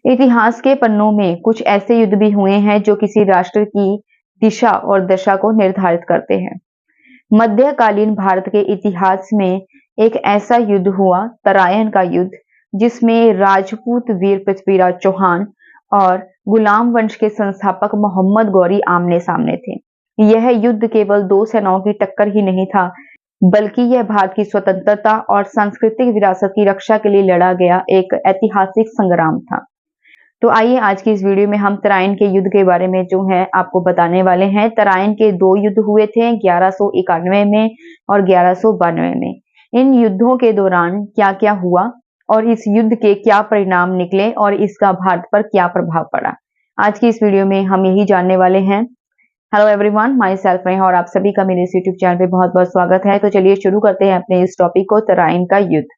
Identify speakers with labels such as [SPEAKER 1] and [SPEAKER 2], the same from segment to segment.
[SPEAKER 1] इतिहास के पन्नों में कुछ ऐसे युद्ध भी हुए हैं जो किसी राष्ट्र की दिशा और दशा को निर्धारित करते हैं। मध्यकालीन भारत के इतिहास में एक ऐसा युद्ध हुआ, तराइन का युद्ध, जिसमें राजपूत वीर पृथ्वीराज चौहान और गुलाम वंश के संस्थापक मोहम्मद गौरी आमने सामने थे। यह युद्ध केवल दो सेनाओं की टक्कर ही नहीं था, बल्कि यह भारत की स्वतंत्रता और सांस्कृतिक विरासत की रक्षा के लिए लड़ा गया एक ऐतिहासिक संग्राम था। तो आइए आज की इस वीडियो में हम तराइन के युद्ध के बारे में जो है आपको बताने वाले हैं। तराइन के दो युद्ध हुए थे, 1191 में और 1192 में। इन युद्धों के दौरान क्या क्या हुआ और इस युद्ध के क्या परिणाम निकले और इसका भारत पर क्या प्रभाव पड़ा, आज की इस वीडियो में हम यही जानने वाले हैं। Hello everyone, my self Neha और आप सभी का मेरे इस यूट्यूब चैनल पे बहुत बहुत स्वागत है। तो चलिए शुरू करते हैं अपने इस टॉपिक को, तराइन का युद्ध।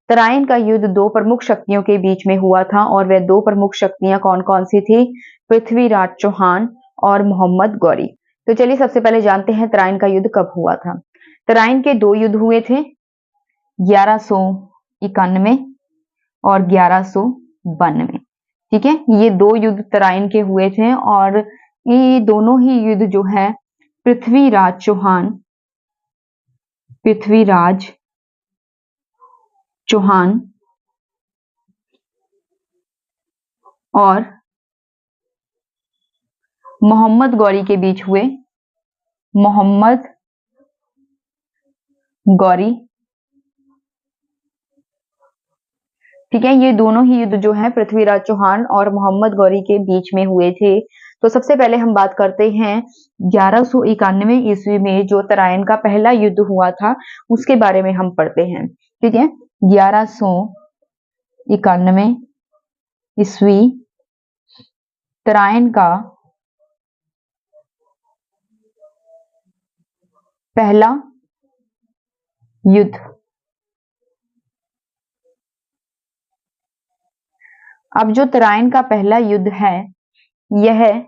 [SPEAKER 1] तराइन का युद्ध दो प्रमुख शक्तियों के बीच में हुआ था और वह दो प्रमुख शक्तियां कौन कौन सी थी? पृथ्वीराज चौहान और मोहम्मद गौरी। तो चलिए सबसे पहले जानते हैं तराइन का युद्ध कब हुआ था। तराइन के दो युद्ध हुए थे, 1191 और 1192। ठीक है, ये दो युद्ध तराइन के हुए थे और ये दोनों ही युद्ध जो है पृथ्वीराज चौहान और मोहम्मद गौरी के बीच हुए। मोहम्मद गौरी, ठीक है, ये दोनों ही युद्ध जो है पृथ्वीराज चौहान और मोहम्मद गौरी के बीच में हुए थे। तो सबसे पहले हम बात करते हैं 1191 ईस्वी में जो तराइन का पहला युद्ध हुआ था उसके बारे में हम पढ़ते हैं। ठीक है, 1191 ईस्वी तराइन का पहला युद्ध। अब जो तराइन का पहला युद्ध है यह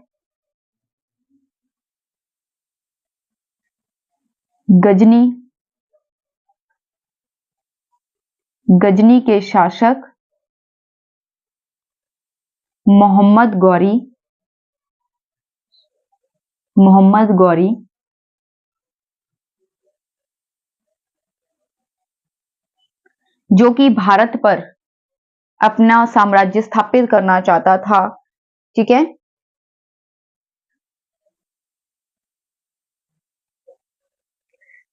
[SPEAKER 1] गजनी के शासक मोहम्मद गौरी जो कि भारत पर अपना साम्राज्य स्थापित करना चाहता था। ठीक है,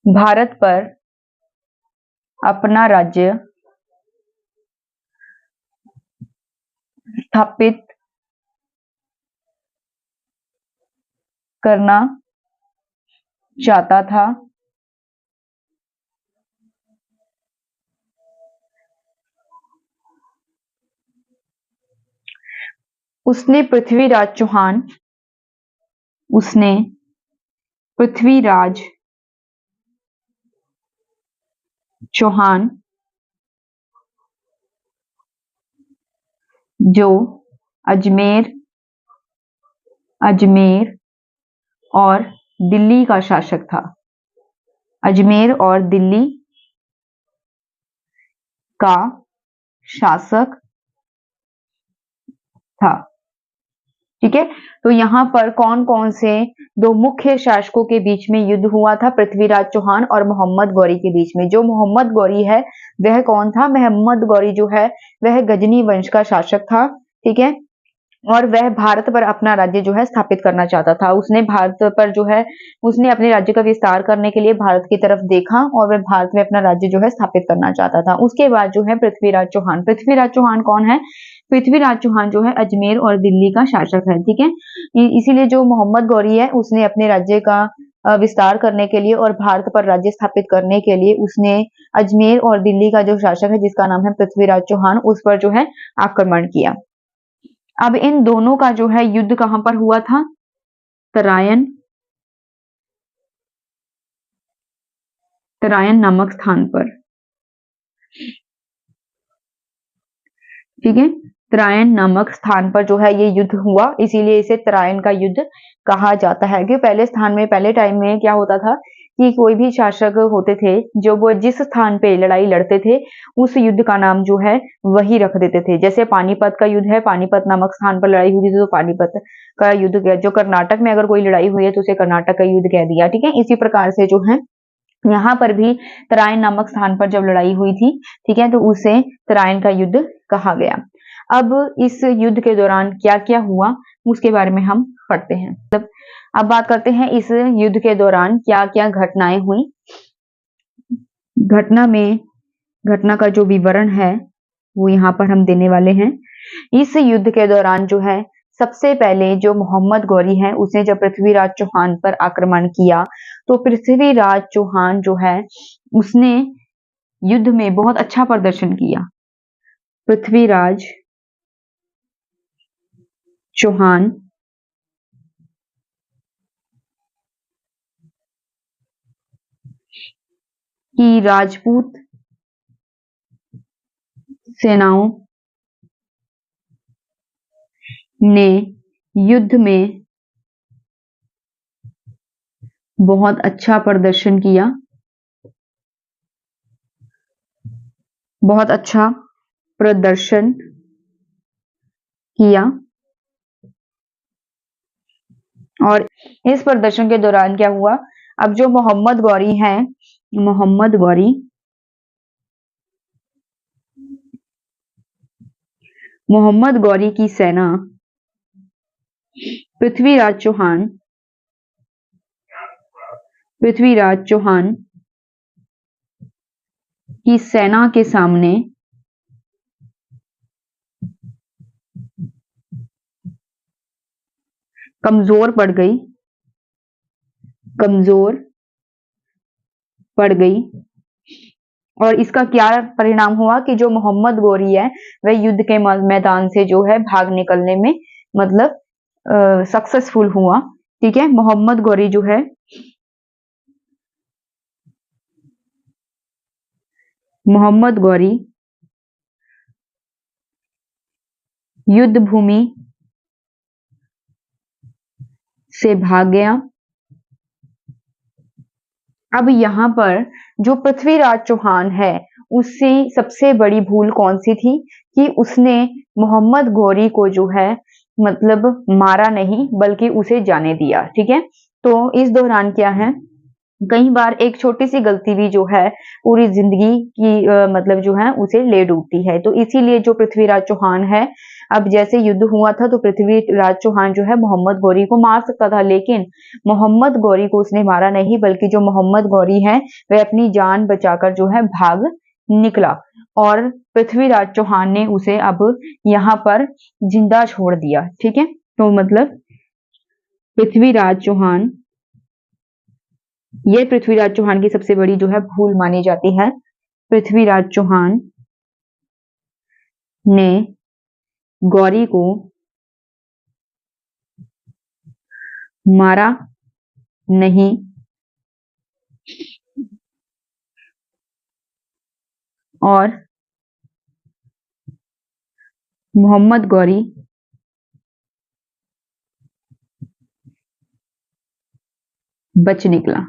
[SPEAKER 1] भारत पर अपना राज्य स्थापित करना चाहता था। उसने पृथ्वीराज चौहान जो अजमेर और दिल्ली का शासक था, अजमेर और दिल्ली का शासक था। ठीक है, तो यहाँ पर कौन कौन से दो मुख्य शासकों के बीच में युद्ध हुआ था? पृथ्वीराज चौहान और मोहम्मद गौरी के बीच में। जो मोहम्मद गौरी है वह कौन था? मोहम्मद गौरी जो है वह गजनी वंश का शासक था। ठीक है, और वह भारत पर अपना राज्य जो है स्थापित करना चाहता था। उसने भारत पर जो है उसने अपने राज्य का विस्तार करने के लिए भारत की तरफ देखा और वह भारत में अपना राज्य जो है स्थापित करना चाहता था। उसके बाद जो है पृथ्वीराज चौहान कौन है? पृथ्वीराज चौहान जो है अजमेर और दिल्ली का शासक है। ठीक है, इसीलिए जो मोहम्मद गौरी है उसने अपने राज्य का विस्तार करने के लिए और भारत पर राज्य स्थापित करने के लिए उसने अजमेर और दिल्ली का जो शासक है जिसका नाम है पृथ्वीराज चौहान, उस पर जो है आक्रमण किया। अब इन दोनों का जो है युद्ध कहां पर हुआ था? तराइन नामक स्थान पर। ठीक है, तराइन नामक स्थान पर जो है ये युद्ध हुआ, इसीलिए इसे तराइन का युद्ध कहा जाता है। कि पहले टाइम में क्या होता था कि कोई भी शासक होते थे जो वो जिस स्थान पे लड़ाई लड़ते थे उस युद्ध का नाम जो है वही रख देते थे। जैसे पानीपत का युद्ध है, पानीपत नामक स्थान पर लड़ाई हुई थी तो पानीपत का युद्ध, जो कर्नाटक में अगर कोई लड़ाई हुई है तो उसे कर्नाटक का युद्ध कह दिया। ठीक है, इसी प्रकार से जो है यहाँ पर भी तराइन नामक स्थान पर जब लड़ाई हुई थी, ठीक है, तो उसे तराइन का युद्ध कहा गया। अब इस युद्ध के दौरान क्या क्या हुआ उसके बारे में हम पढ़ते हैं। मतलब अब बात करते हैं इस युद्ध के दौरान क्या क्या घटनाएं हुई। घटना का जो विवरण है वो यहाँ पर हम देने वाले हैं। इस युद्ध के दौरान जो है सबसे पहले जो मोहम्मद गौरी है उसने जब पृथ्वीराज चौहान पर आक्रमण किया तो पृथ्वीराज चौहान जो है उसने युद्ध में बहुत अच्छा प्रदर्शन किया। पृथ्वीराज चौहान की राजपूत सेनाओं ने युद्ध में बहुत अच्छा प्रदर्शन किया, बहुत अच्छा प्रदर्शन किया। और इस प्रदर्शन के दौरान क्या हुआ, अब जो मोहम्मद गौरी हैं, मोहम्मद गौरी की सेना पृथ्वीराज चौहान की सेना के सामने कमजोर पड़ गई। और इसका क्या परिणाम हुआ कि जो मोहम्मद गौरी है वह युद्ध के मैदान से जो है भाग निकलने में मतलब सक्सेसफुल हुआ। ठीक है, मोहम्मद गौरी जो है युद्ध भूमि से भाग गया। अब यहाँ पर जो पृथ्वीराज चौहान है उसकी सबसे बड़ी भूल कौन सी थी कि उसने मोहम्मद गौरी को जो है मतलब मारा नहीं बल्कि उसे जाने दिया। ठीक है, तो इस दौरान क्या है, कई बार एक छोटी सी गलती भी जो है पूरी जिंदगी की मतलब जो है उसे ले डूबती है। तो इसीलिए जो पृथ्वीराज चौहान है, अब जैसे युद्ध हुआ था तो पृथ्वीराज चौहान जो है मोहम्मद गौरी को मार सकता था, लेकिन मोहम्मद गौरी को उसने मारा नहीं बल्कि जो मोहम्मद गौरी है वह अपनी जान बचाकर जो है भाग निकला और पृथ्वीराज चौहान ने उसे अब यहाँ पर जिंदा छोड़ दिया। ठीक है, तो मतलब पृथ्वीराज चौहान, ये पृथ्वीराज चौहान की सबसे बड़ी जो है भूल मानी जाती है। पृथ्वीराज चौहान ने गौरी को मारा नहीं और मोहम्मद गौरी बच निकला।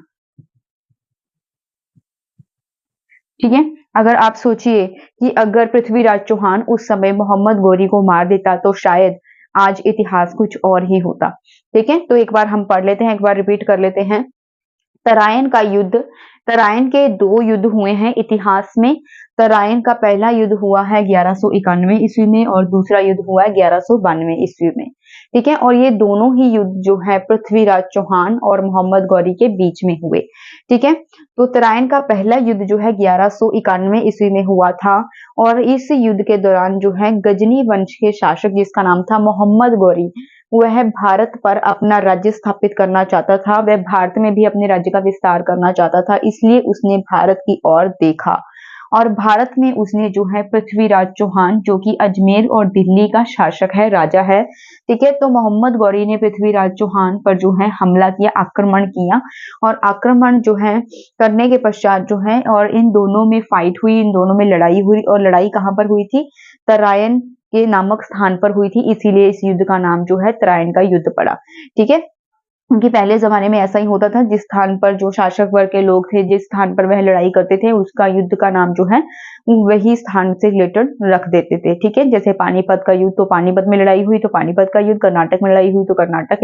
[SPEAKER 1] ठीक है, अगर आप सोचिए कि अगर पृथ्वीराज चौहान उस समय मोहम्मद गौरी को मार देता तो शायद आज इतिहास कुछ और ही होता। ठीक है, तो एक बार हम पढ़ लेते हैं, एक बार रिपीट कर लेते हैं। तराइन का युद्ध, तराइन के 2 युद्ध हुए हैं इतिहास में। तराइन का पहला युद्ध हुआ है 1191 ईस्वी में और दूसरा युद्ध हुआ है 1192 ईस्वी में। ठीक है, और ये दोनों ही युद्ध जो है पृथ्वीराज चौहान और मोहम्मद गौरी के बीच में हुए। ठीक है, तो तराइन का पहला युद्ध जो है 1191 ईस्वी में हुआ था और इस युद्ध के दौरान जो है गजनी वंश के शासक जिसका नाम था मोहम्मद गौरी, वह भारत पर अपना राज्य स्थापित करना चाहता था। वह भारत में भी अपने राज्य का विस्तार करना चाहता था, इसलिए उसने भारत की ओर देखा और भारत में उसने जो है पृथ्वीराज चौहान जो कि अजमेर और दिल्ली का शासक है, राजा है। ठीक है, तो मोहम्मद गौरी ने पृथ्वीराज चौहान पर जो है हमला किया, आक्रमण किया और आक्रमण जो है करने के पश्चात जो है और इन दोनों में फाइट हुई, इन दोनों में लड़ाई हुई और लड़ाई कहाँ पर हुई थी, तराइन के नामक स्थान पर हुई थी, इसीलिए इस युद्ध का नाम जो है तराइन का युद्ध पड़ा। ठीक है, क्योंकि पहले ज़माने में ऐसा ही होता था, जिस स्थान पर जो शासक वर्ग के लोग थे, जिस स्थान पर वह लड़ाई करते थे, उसका युद्ध का नाम जो है, वही स्थान से रिलेटेड रख देते थे, ठीक है? जैसे पानीपत का युद्ध, तो पानीपत में लड़ाई हुई तो पानीपत का युद्ध, कर्नाटक में लड़ाई हुई तो कर्नाटक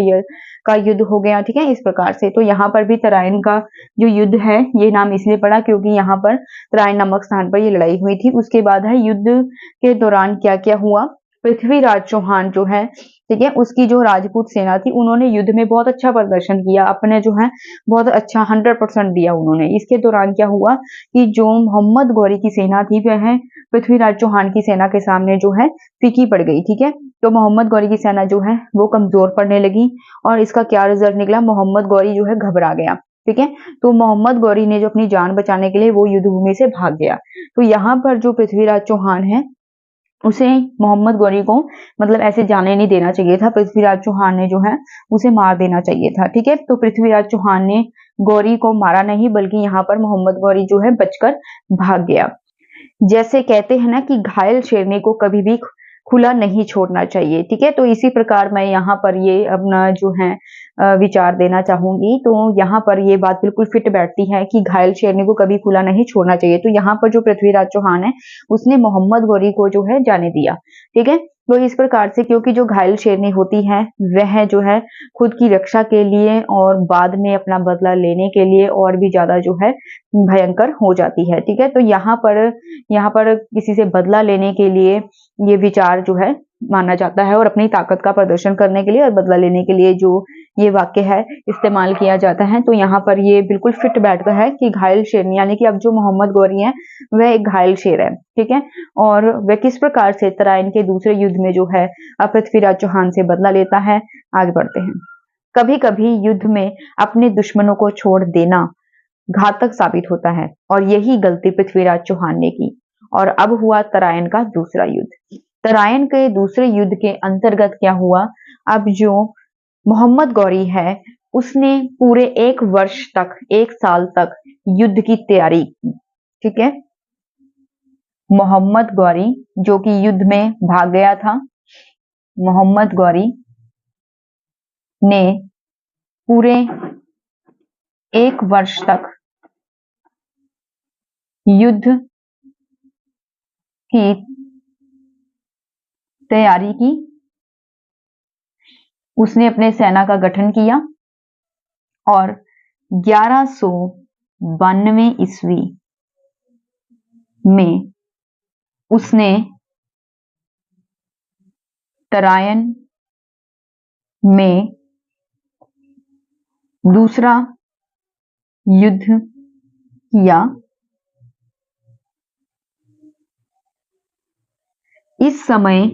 [SPEAKER 1] का युद्ध हो गया, ठीक है? इस प्रकार से। तो यहाँ पर भी तराइन का जो युद्ध है, ये नाम इसलिए पड़ा क्योंकि यहाँ पर तराइन नामक स्थान पर ये लड़ाई हुई थी। उसके बाद है युद्ध के दौरान क्या-क्या हुआ? पृथ्वीराज चौहान जो है, ठीक है, उसकी जो राजपूत सेना थी, उन्होंने युद्ध में बहुत अच्छा प्रदर्शन किया, अपने जो है बहुत अच्छा 100% दिया उन्होंने। इसके दौरान क्या हुआ कि जो मोहम्मद गौरी की सेना थी, वह पृथ्वीराज चौहान की सेना के सामने जो है फीकी पड़ गई, ठीक है? तो मोहम्मद गौरी की सेना जो है वो कमजोर पड़ने लगी, और इसका क्या रिजल्ट निकला? मोहम्मद गौरी जो है घबरा गया, ठीक है? तो मोहम्मद गौरी ने जो अपनी जान बचाने के लिए वो युद्ध भूमि से भाग गया। तो यहाँ पर जो पृथ्वीराज चौहान है, उसे मोहम्मद गौरी को मतलब ऐसे जाने नहीं देना चाहिए था, पृथ्वीराज चौहान ने जो है उसे मार देना चाहिए था, ठीक है? तो पृथ्वीराज चौहान ने गौरी को मारा नहीं, बल्कि यहाँ पर मोहम्मद गौरी जो है बचकर भाग गया। जैसे कहते हैं ना कि घायल शेरनी को कभी भी खुला नहीं छोड़ना चाहिए, ठीक है? तो इसी प्रकार मैं यहाँ पर ये अपना जो है विचार देना चाहूंगी। तो यहाँ पर ये बात बिल्कुल फिट बैठती है कि घायल शेरनी को कभी खुला नहीं छोड़ना चाहिए। तो यहाँ पर जो पृथ्वीराज चौहान है, उसने मोहम्मद गौरी को जो है जाने दिया, ठीक है? तो इस प्रकार से, क्योंकि जो घायल शेरनी होती है, वह जो है खुद की रक्षा के लिए और बाद में अपना बदला लेने के लिए और भी ज्यादा जो है भयंकर हो जाती है, ठीक है? तो यहाँ पर किसी से बदला लेने के लिए ये विचार जो है माना जाता है, और अपनी ताकत का प्रदर्शन करने के लिए और बदला लेने के लिए जो ये वाक्य है इस्तेमाल किया जाता है। तो यहाँ पर ये बिल्कुल फिट बैठता है कि घायल शेर, यानी कि अब जो मोहम्मद गौरी है, वह एक घायल शेर है, ठीक है? और वह किस प्रकार से तराइन के दूसरे युद्ध में जो है पृथ्वीराज चौहान से बदला लेता है। आगे बढ़ते हैं। कभी कभी युद्ध में अपने दुश्मनों को छोड़ देना घातक साबित होता है, और यही गलती पृथ्वीराज चौहान ने की। और अब हुआ तराइन का दूसरा युद्ध। तराइन के दूसरे युद्ध के अंतर्गत क्या हुआ? अब जो मोहम्मद गौरी है, उसने पूरे 1 वर्ष तक, 1 साल तक युद्ध की तैयारी की, ठीक है? मोहम्मद गौरी जो कि युद्ध में भाग गया था, मोहम्मद गौरी ने पूरे 1 वर्ष तक युद्ध की तैयारी की। उसने अपने सेना का गठन किया, और 1192 ईस्वी में उसने तराइन में दूसरा युद्ध किया। इस समय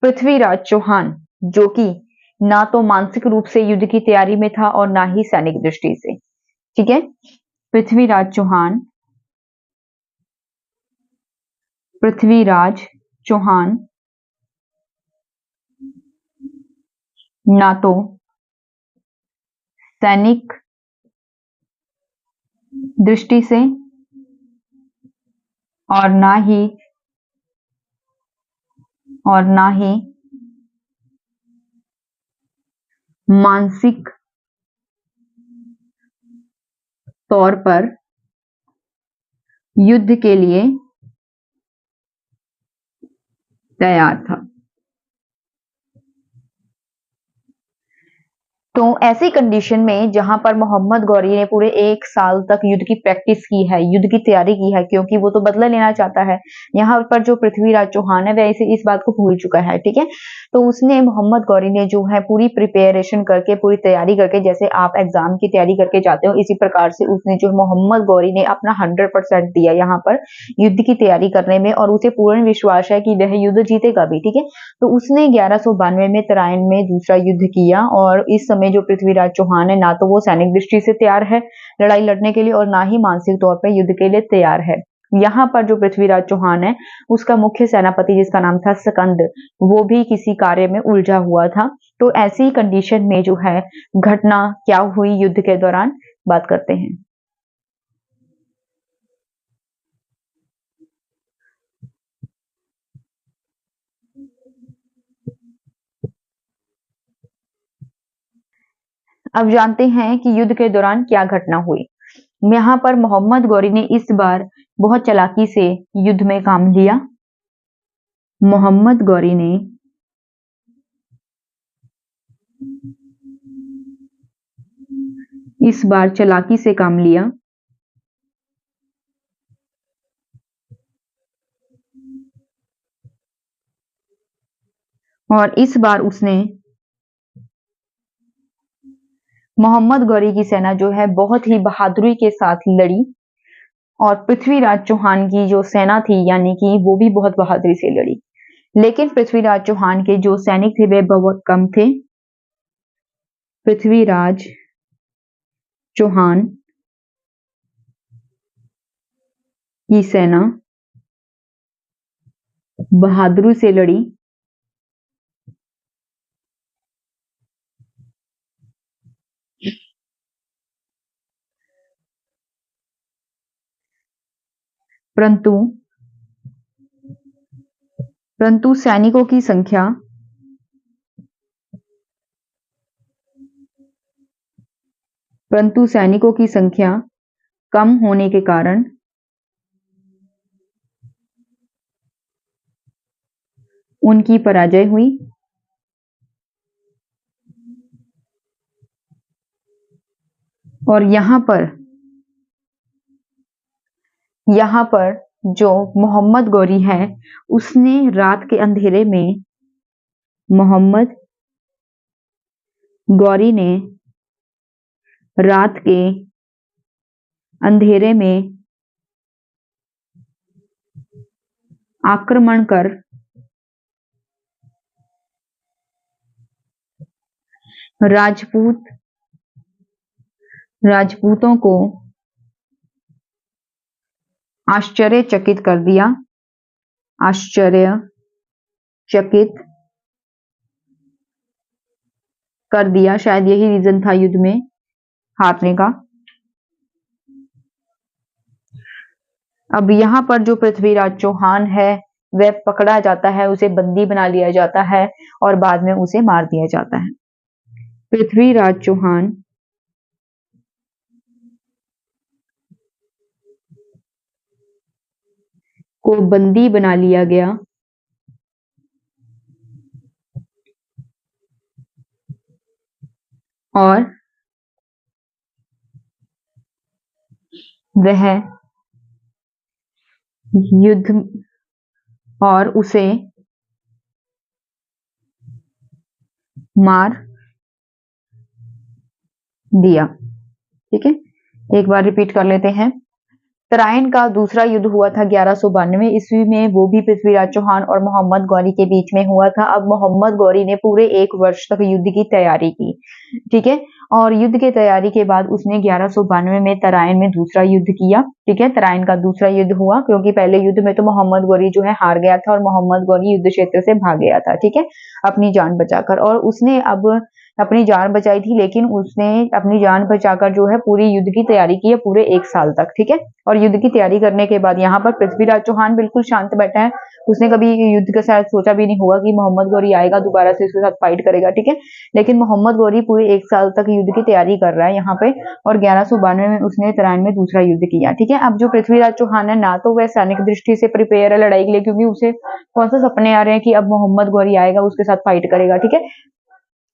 [SPEAKER 1] पृथ्वीराज चौहान, जो कि ना तो मानसिक रूप से युद्ध की तैयारी में था और ना ही सैनिक दृष्टि से, ठीक है? पृथ्वीराज चौहान ना तो सैनिक दृष्टि से और ना ही मानसिक तौर पर युद्ध के लिए तैयार था। तो ऐसी कंडीशन में जहां पर मोहम्मद गौरी ने पूरे 1 साल तक युद्ध की प्रैक्टिस की है, युद्ध की तैयारी की है, क्योंकि वो तो बदला लेना चाहता है। यहाँ पर जो पृथ्वीराज चौहान है, वह इस बात को भूल चुका है, ठीक है? तो उसने, मोहम्मद गौरी ने जो है पूरी प्रिपरेशन करके, पूरी तैयारी करके, जैसे आप एग्जाम की तैयारी करके जाते हो, इसी प्रकार से उसने जो मोहम्मद गौरी ने अपना 100% दिया यहाँ पर युद्ध की तैयारी करने में, और उसे पूर्ण विश्वास है कि वह युद्ध जीतेगा भी, ठीक है? तो उसने 1192 में तराइन में दूसरा युद्ध किया, और इस समय जो पृथ्वीराज चौहान है, ना तो वो सैनिक दृष्टि से तैयार है लड़ाई लड़ने के लिए, और ना ही मानसिक तौर पर युद्ध के लिए तैयार है। यहाँ पर जो पृथ्वीराज चौहान है, उसका मुख्य सेनापति जिसका नाम था सकंद, वो भी किसी कार्य में उलझा हुआ था। तो ऐसी कंडीशन में जो है घटना क्या हुई युद्ध के दौरान, बात करते हैं। अब जानते हैं कि युद्ध के दौरान क्या घटना हुई। यहाँ पर मोहम्मद गौरी ने इस बार बहुत चालाकी से युद्ध में काम लिया। मोहम्मद गौरी ने इस बार चालाकी से काम लिया और इस बार उसने मोहम्मद गौरी की सेना जो है बहुत ही बहादुरी के साथ लड़ी और पृथ्वीराज चौहान की जो सेना थी यानी कि वो भी बहुत बहादुरी से लड़ी। लेकिन पृथ्वीराज चौहान के जो सैनिक थे वे बहुत कम थे। पृथ्वीराज चौहान की सेना बहादुरी से लड़ी परंतु सैनिकों की संख्या कम होने के कारण उनकी पराजय हुई और यहाँ पर जो मोहम्मद गौरी है उसने रात के अंधेरे में मोहम्मद गौरी ने रात के अंधेरे में आक्रमण कर राजपूतों को आश्चर्यचकित कर दिया। शायद यही रीजन था युद्ध में हारने का। अब यहाँ पर जो पृथ्वीराज चौहान है वह पकड़ा जाता है, उसे बंदी बना लिया जाता है और बाद में उसे मार दिया जाता है। पृथ्वीराज चौहान को बंदी बना लिया गया और वह युद्ध और उसे मार दिया। ठीक है, एक बार रिपीट कर लेते हैं। तराइन का दूसरा युद्ध हुआ था 1192 ईस्वी में, वो भी पृथ्वीराज चौहान और मोहम्मद गौरी के बीच में हुआ था। अब मोहम्मद गौरी ने पूरे 1 वर्ष तक युद्ध की तैयारी की। ठीक है, और युद्ध की तैयारी के बाद उसने 1192 में तराइन में दूसरा युद्ध किया। ठीक है, तराइन का दूसरा युद्ध हुआ क्योंकि पहले युद्ध में तो मोहम्मद गौरी जो है हार गया था और मोहम्मद गौरी युद्ध क्षेत्र से भाग गया था। ठीक है, अपनी जान बचाकर, और उसने अब अपनी जान बचाई थी, लेकिन उसने अपनी जान बचाकर जो है पूरी युद्ध की तैयारी की है पूरे 1 साल तक। ठीक है, और युद्ध की तैयारी करने के बाद यहाँ पर पृथ्वीराज चौहान बिल्कुल शांत बैठा है। उसने कभी युद्ध का शायद सोचा भी नहीं होगा कि मोहम्मद गौरी आएगा दोबारा से उसके साथ फाइट करेगा। ठीक है, लेकिन मोहम्मद गौरी पूरे 1 साल तक युद्ध की तैयारी कर रहा है यहाँ पे, और 1192 में उसने तराइन में दूसरा युद्ध किया। ठीक है, अब जो पृथ्वीराज चौहान है ना तो वह सैनिक दृष्टि से प्रिपेयर है लड़ाई के लिए, क्योंकि उसे कौन सा सपने आ रहे हैं कि अब मोहम्मद गौरी आएगा उसके साथ फाइट करेगा। ठीक है,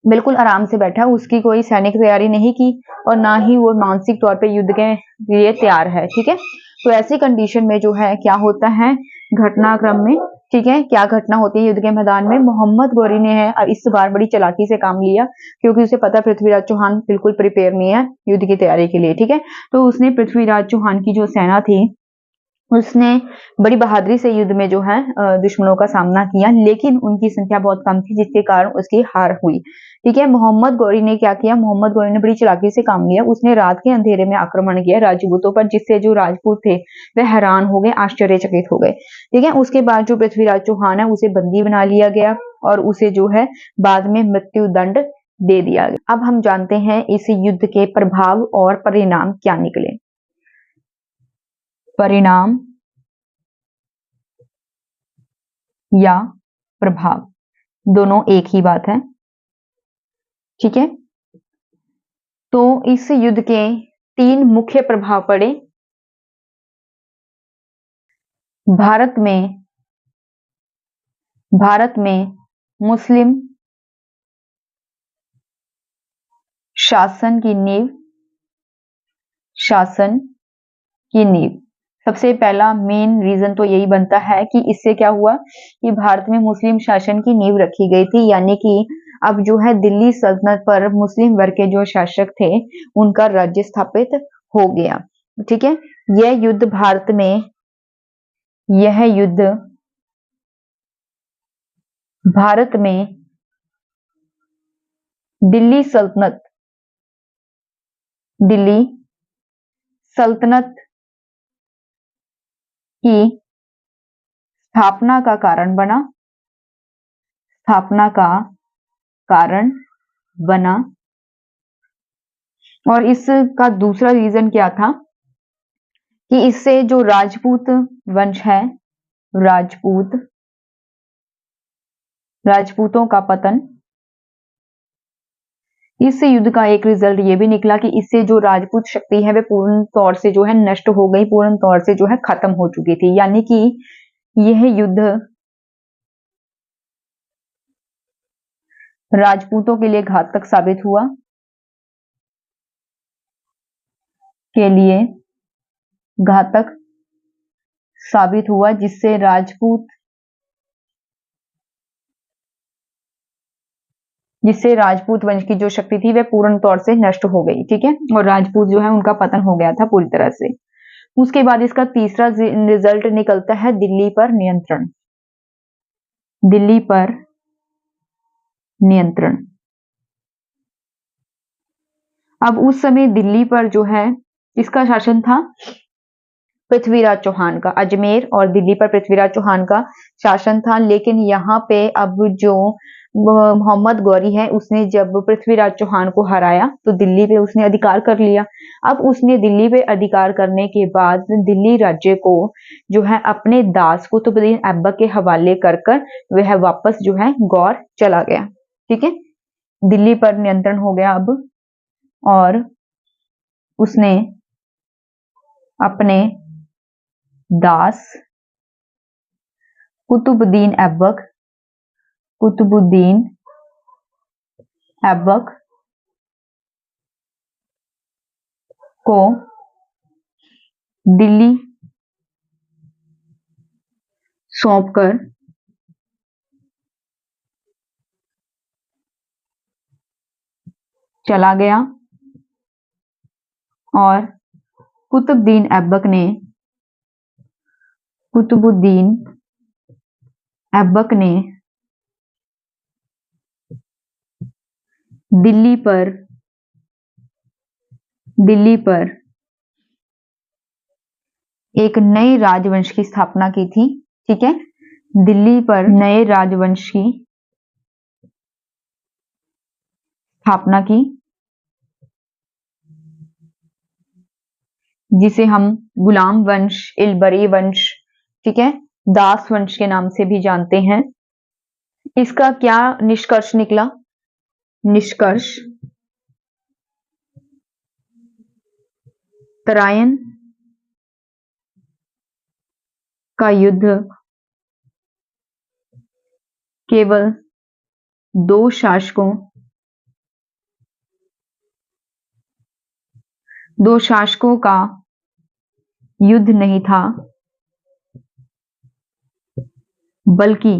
[SPEAKER 1] बिल्कुल आराम से बैठा, उसकी कोई सैनिक तैयारी नहीं की और ना ही वो मानसिक तौर पे युद्ध के लिए तैयार है। ठीक है, तो ऐसी कंडीशन में जो है क्या होता है घटनाक्रम में, ठीक है, क्या घटना होती है युद्ध के मैदान में, मोहम्मद गौरी ने है इस बार बड़ी चालाकी से काम लिया क्योंकि उसे पता पृथ्वीराज चौहान बिल्कुल प्रिपेयर नहीं है युद्ध की तैयारी के लिए। ठीक है, तो उसने पृथ्वीराज चौहान की जो सेना थी उसने बड़ी बहादुरी से युद्ध में जो है दुश्मनों का सामना किया, लेकिन उनकी संख्या बहुत कम थी जिसके कारण उसकी हार हुई। ठीक है, मोहम्मद गौरी ने क्या किया, मोहम्मद गौरी ने बड़ी चालाकी से काम लिया। उसने रात के अंधेरे में आक्रमण किया राजपूतों पर, जिससे जो राजपूत थे वह हैरान हो गए, आश्चर्यचकित हो गए। ठीक है, उसके बाद जो पृथ्वीराज चौहान है उसे बंदी बना लिया गया और उसे जो है बाद में मृत्यु दंड दे दिया गया। अब हम जानते हैं इस युद्ध के प्रभाव और परिणाम क्या निकले। परिणाम या प्रभाव दोनों एक ही बात है। ठीक है, तो इस युद्ध के 3 मुख्य प्रभाव पड़े। भारत में मुस्लिम शासन की नींव। सबसे पहला मेन रीजन तो यही बनता है कि इससे क्या हुआ कि भारत में मुस्लिम शासन की नींव रखी गई थी, यानी कि अब जो है दिल्ली सल्तनत पर मुस्लिम वर्ग के जो शासक थे उनका राज्य स्थापित हो गया। ठीक है, यह युद्ध भारत में दिल्ली सल्तनत की स्थापना का कारण बना। और इसका दूसरा रीजन क्या था कि इससे जो राजपूत वंश है, राजपूतों का पतन। इस युद्ध का एक रिजल्ट ये भी निकला कि इससे जो राजपूत शक्ति है वे पूर्ण तौर से जो है नष्ट हो गई, पूर्ण तौर से जो है खत्म हो चुकी थी, यानी कि यह युद्ध राजपूतों के लिए घातक साबित हुआ, जिससे राजपूत वंश की जो शक्ति थी वह पूर्ण तौर से नष्ट हो गई। ठीक है, और राजपूत जो है उनका पतन हो गया था पूरी तरह से। उसके बाद इसका तीसरा रिजल्ट निकलता है दिल्ली पर नियंत्रण। अब उस समय दिल्ली पर जो है इसका शासन था पृथ्वीराज चौहान का। अजमेर और दिल्ली पर पृथ्वीराज चौहान का शासन था, लेकिन यहाँ पे अब जो मोहम्मद गौरी है उसने जब पृथ्वीराज चौहान को हराया तो दिल्ली पे उसने अधिकार कर लिया। अब उसने दिल्ली पे अधिकार करने के बाद दिल्ली राज्य को जो है अपने दास कुतुबुद्दीन ऐबक के हवाले कर वह वापस जो है गौर चला गया। ठीक है, दिल्ली पर नियंत्रण हो गया अब, और उसने अपने दास कुतुबुद्दीन ऐबक को दिल्ली सौंपकर चला गया, और कुतुबुद्दीन ऐबक ने दिल्ली पर एक नए राजवंश की स्थापना की थी। ठीक है, दिल्ली पर नए राजवंश की स्थापना की, जिसे हम गुलाम वंश, इलबरी वंश, ठीक है, दास वंश के नाम से भी जानते हैं। इसका क्या निष्कर्ष निकला? तराइन का युद्ध केवल दो शासकों का युद्ध नहीं था, बल्कि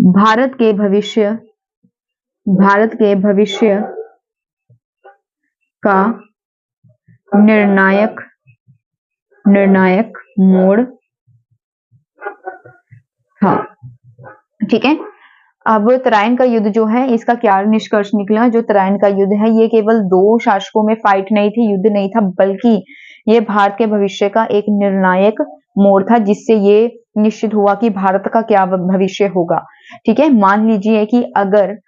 [SPEAKER 1] भारत के भविष्य का निर्णायक मोड़ था। ठीक है, अब तराइन का युद्ध जो है इसका क्या निष्कर्ष निकला? जो तराइन का युद्ध है ये केवल दो शासकों में फाइट नहीं थी, युद्ध नहीं था, बल्कि ये भारत के भविष्य का एक निर्णायक मोड़ था, जिससे ये निश्चित हुआ कि भारत का क्या भविष्य होगा। ठीक है, मान लीजिए कि अगर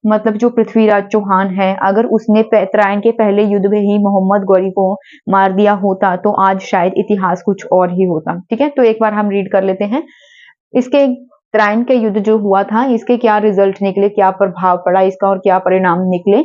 [SPEAKER 1] मतलब जो पृथ्वीराज चौहान है, अगर उसने तराइन के पहले युद्ध में ही मोहम्मद गौरी को मार दिया होता तो आज शायद इतिहास कुछ और ही होता। ठीक है, तो एक बार हम रीड कर लेते हैं। इसके तराइन का युद्ध जो हुआ था, इसके क्या रिजल्ट निकले, क्या प्रभाव पड़ा इसका और क्या परिणाम निकले।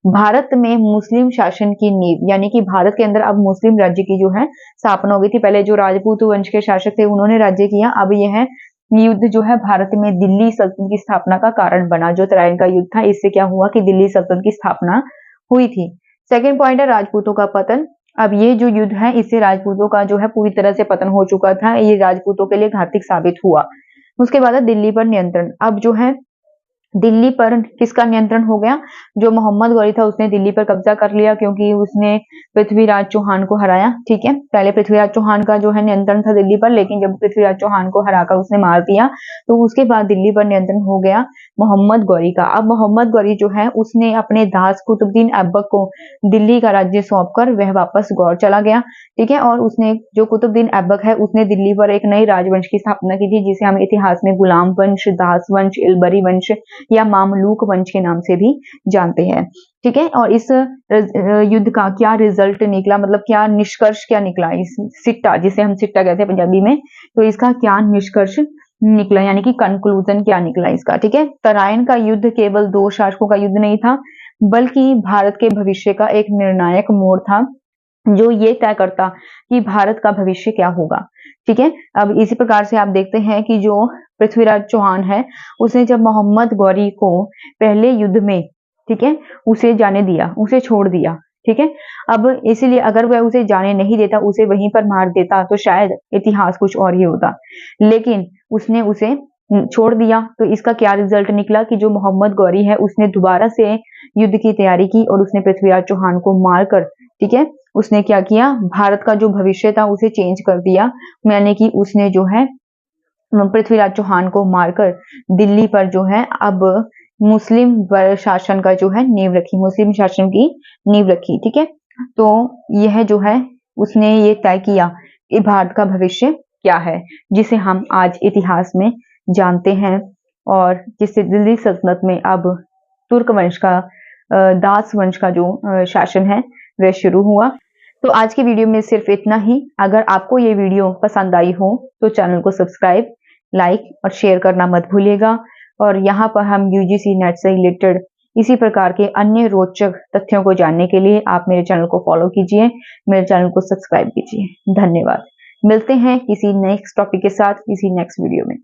[SPEAKER 1] भारत में मुस्लिम शासन की नींव, यानी कि भारत के अंदर अब मुस्लिम राज्य की जो है स्थापना हो गई थी। पहले जो राजपूत वंश के शासक थे उन्होंने राज्य किया, अब यह युद्ध जो है भारत में दिल्ली सल्तनत की स्थापना का कारण बना। जो तराइन का युद्ध था, इससे क्या हुआ कि दिल्ली सल्तनत की स्थापना हुई थी। सेकेंड पॉइंट है राजपूतों का पतन। अब ये जो युद्ध है, इससे राजपूतों का जो है पूरी तरह से पतन हो चुका था, ये राजपूतों के लिए घातक साबित हुआ। उसके बाद है दिल्ली पर नियंत्रण। अब जो है दिल्ली पर किसका नियंत्रण हो गया, जो मोहम्मद गौरी था उसने दिल्ली पर कब्जा कर लिया, क्योंकि उसने पृथ्वीराज चौहान को हराया। ठीक है, पहले पृथ्वीराज चौहान का जो है नियंत्रण था दिल्ली पर, लेकिन जब पृथ्वीराज चौहान को हराकर उसने मार दिया तो उसके बाद दिल्ली पर नियंत्रण हो गया मोहम्मद गौरी का। अब मोहम्मद गौरी जो है उसने अपने दास कुतुबुद्दीन ऐबक को दिल्ली का राज्य सौंपकर वह वापस गौर चला गया। ठीक है, और उसने जो कुतुबुद्दीन ऐबक है उसने दिल्ली पर एक नई राजवंश की स्थापना की थी, जिसे हम इतिहास में गुलाम वंश, दास वंश, इलबरी वंश या मामलूक वंश के नाम से भी जानते हैं। ठीक है, और इस युद्ध का क्या रिजल्ट निकला, मतलब क्या निष्कर्ष क्या निकला, इस सिट्टा जिसे हम सिट्टा कहते हैं पंजाबी में, तो इसका क्या निष्कर्ष निकला, यानी कि कंक्लूजन क्या निकला इसका। ठीक है, तराइन का युद्ध केवल दो शासकों का युद्ध नहीं था, बल्कि भारत के भविष्य का एक निर्णायक मोड़ था, जो ये तय करता कि भारत का भविष्य क्या होगा। ठीक है, अब इसी प्रकार से आप देखते हैं कि जो पृथ्वीराज चौहान है उसने जब मोहम्मद गौरी को पहले युद्ध में, ठीक है, उसे जाने दिया, उसे छोड़ दिया। ठीक है, अब इसीलिए अगर वह उसे जाने नहीं देता, उसे वहीं पर मार देता, तो शायद इतिहास कुछ और ही होता, लेकिन उसने उसे छोड़ दिया। तो इसका क्या रिजल्ट निकला कि जो मोहम्मद गौरी है उसने दोबारा से युद्ध की तैयारी की और उसने पृथ्वीराज चौहान को मारकर, ठीक है, उसने क्या किया, भारत का जो भविष्य था उसे चेंज कर दिया। यानी कि उसने जो है पृथ्वीराज चौहान को मारकर दिल्ली पर जो है अब मुस्लिम शासन का जो है नींव रखी, मुस्लिम शासन की नींव रखी। ठीक है, तो यह जो है उसने ये तय किया कि भारत का भविष्य क्या है, जिसे हम आज इतिहास में जानते हैं, और जिससे दिल्ली सल्तनत में अब तुर्क वंश का दास वंश का जो शासन है वह शुरू हुआ। तो आज की वीडियो में सिर्फ इतना ही। अगर आपको ये वीडियो पसंद आई हो तो चैनल को सब्सक्राइब, लाइक और शेयर करना मत भूलिएगा। और यहाँ पर हम यूजीसी नेट से रिलेटेड इसी प्रकार के अन्य रोचक तथ्यों को जानने के लिए आप मेरे चैनल को फॉलो कीजिए, मेरे चैनल को सब्सक्राइब कीजिए। धन्यवाद। मिलते हैं किसी नेक्स्ट टॉपिक के साथ किसी नेक्स्ट वीडियो में।